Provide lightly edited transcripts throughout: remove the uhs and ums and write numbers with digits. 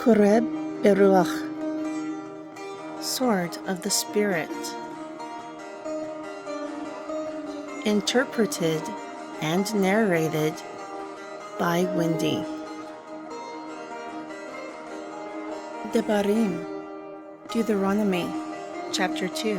Choreb Beruach, Sword of the Spirit. Interpreted and narrated by Wendy. Debarim, Deuteronomy Chapter 2.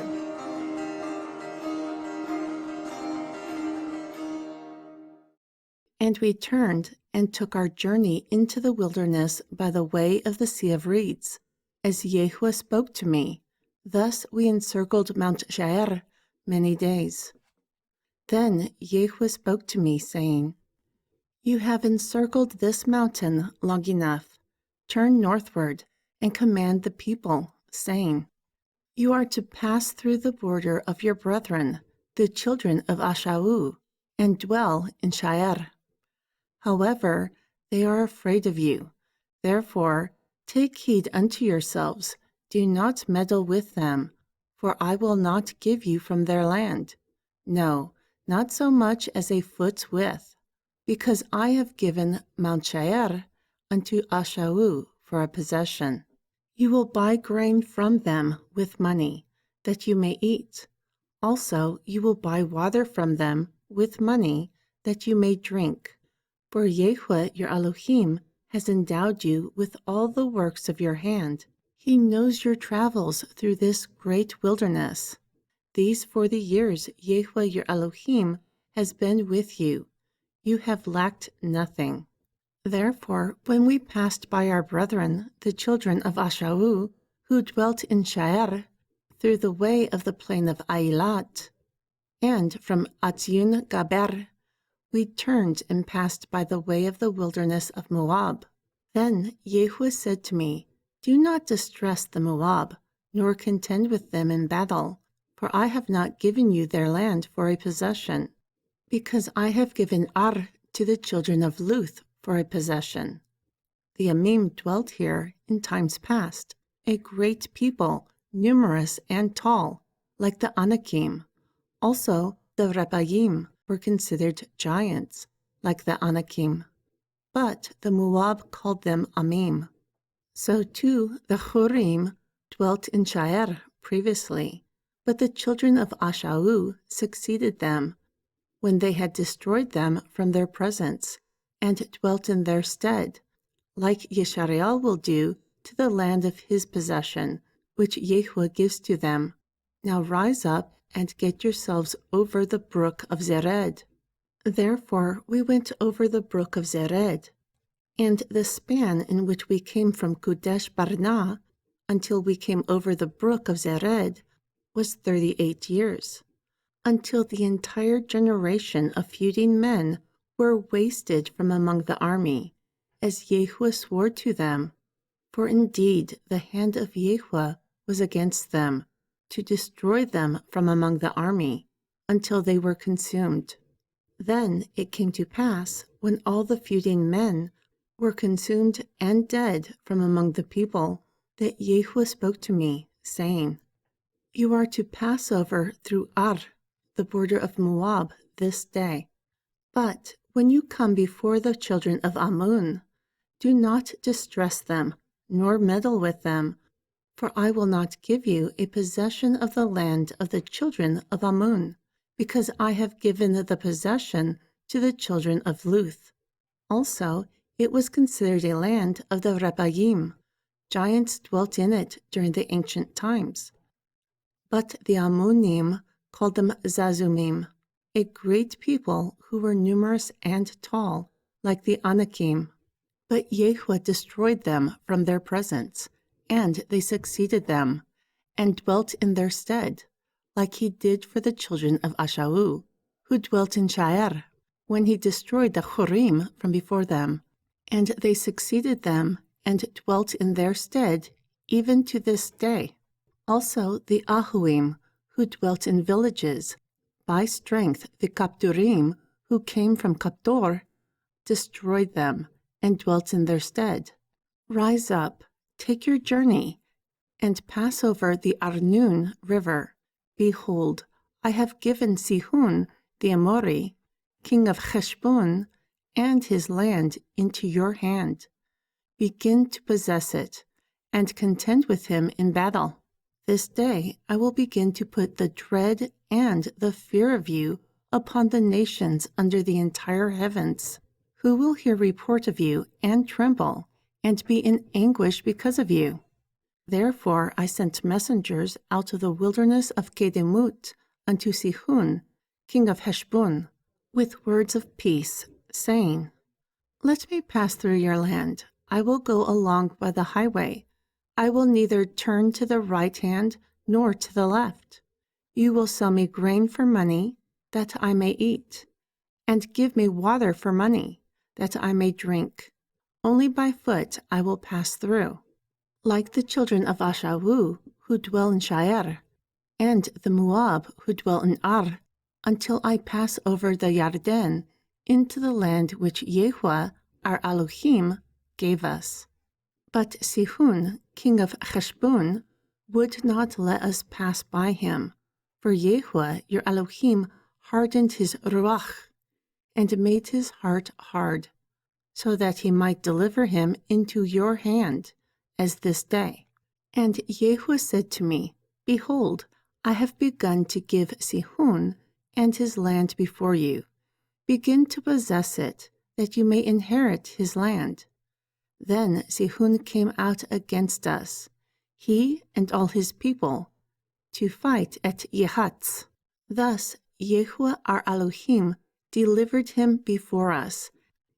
And we turned and took our journey into the wilderness by the way of the Sea of Reeds, as Yahuwah spoke to me. Thus we encircled Mount Seir many days. Then Yahuwah spoke to me, saying, You have encircled this mountain long enough. Turn northward and command the people, saying, You are to pass through the border of your brethren, the children of Ashau, and dwell in Seir. However, they are afraid of you. Therefore, take heed unto yourselves. Do not meddle with them, for I will not give you from their land. No, not so much as a foot's width, because I have given Mount Seir unto Ashau for a possession. You will buy grain from them with money, that you may eat. Also, you will buy water from them with money, that you may drink. For Yahuwah your Elohim has endowed you with all the works of your hand. He knows your travels through this great wilderness. These 40 years Yahuwah your Elohim has been with you. You have lacked nothing. Therefore, when we passed by our brethren, the children of Ashau, who dwelt in Seir, through the way of the plain of Ailat, and from Atzion Gaber, we turned and passed by the way of the wilderness of Moab. Then Yahuwah said to me, Do not distress the Moab, nor contend with them in battle, for I have not given you their land for a possession, because I have given Ar to the children of Luth for a possession. The Amim dwelt here in times past, a great people, numerous and tall, like the Anakim. Also the Rephaim were considered giants, like the Anakim. But the Moab called them Amim. So too the Hurim dwelt in Seir previously, but the children of Ashau succeeded them, when they had destroyed them from their presence, and dwelt in their stead, like Yeshareal will do to the land of his possession, which Yahuwah gives to them. Now rise up and get yourselves over the brook of Zered. Therefore we went over the brook of Zered, and the span in which we came from Kadesh Barnea until we came over the brook of Zered was 38 years, until the entire generation of feuding men were wasted from among the army, as Yahuwah swore to them. For indeed the hand of Yahuwah was against them, to destroy them from among the army, until they were consumed. Then it came to pass, when all the feuding men were consumed and dead from among the people, that Yahuwah spoke to me, saying, You are to pass over through Ar, the border of Moab, this day. But when you come before the children of Ammon, do not distress them, nor meddle with them, for I will not give you a possession of the land of the children of Ammon, because I have given the possession to the children of Luth. Also, it was considered a land of the Rephaim. Giants dwelt in it during the ancient times. But the Ammonim called them Zazumim, a great people who were numerous and tall, like the Anakim. But Yahuwah destroyed them from their presence, and they succeeded them, and dwelt in their stead, like he did for the children of Ashau, who dwelt in Seir, when he destroyed the Hurim from before them. And they succeeded them, and dwelt in their stead, even to this day. Also the Ahuim, who dwelt in villages, by strength the Kapturim, who came from Kaptor, destroyed them, and dwelt in their stead. Rise up, take your journey, and pass over the Arnon river. Behold, I have given Sihon the Amori, king of Heshbon, and his land into your hand. Begin to possess it, and contend with him in battle. This day I will begin to put the dread and the fear of you upon the nations under the entire heavens, who will hear report of you and tremble, and be in anguish because of you. Therefore I sent messengers out of the wilderness of Kedemut unto Sihon, king of Heshbon, with words of peace, saying, Let me pass through your land. I will go along by the highway. I will neither turn to the right hand nor to the left. You will sell me grain for money, that I may eat, and give me water for money, that I may drink. Only by foot I will pass through. Like the children of Ashawu, who dwell in Shair, and the Moab, who dwell in Ar, until I pass over the Yarden into the land which Yehovah, our Elohim, gave us. But Sihon, king of Heshbon, would not let us pass by him, for Yehovah, your Elohim, hardened his ruach, and made his heart hard, so that he might deliver him into your hand, as this day. And Yehovah said to me, Behold, I have begun to give Sihon and his land before you. Begin to possess it, that you may inherit his land. Then Sihon came out against us, he and all his people, to fight at Yehatz. Thus Yehovah our Elohim delivered him before us,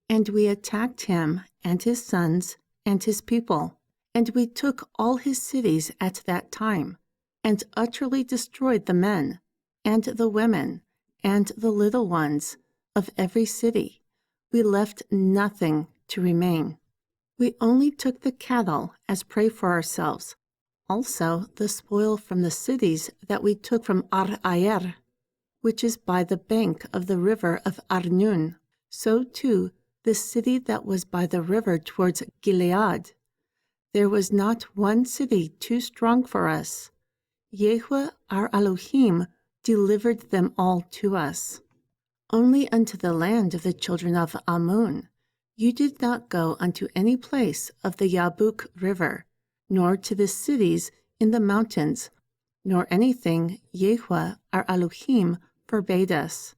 and we attacked him and his sons and his people, and we took all his cities at that time, and utterly destroyed the men, and the women, and the little ones of every city. We left nothing to remain. We only took the cattle as prey for ourselves, also the spoil from the cities that we took from Ar-Ayer, which is by the bank of the river of Arnun, so too the city that was by the river towards Gilead. There was not one city too strong for us. Yehovah our Elohim delivered them all to us. Only unto the land of the children of Ammon you did not go unto any place of the Yabuk river, nor to the cities in the mountains, nor anything Yehovah our Elohim forbade us.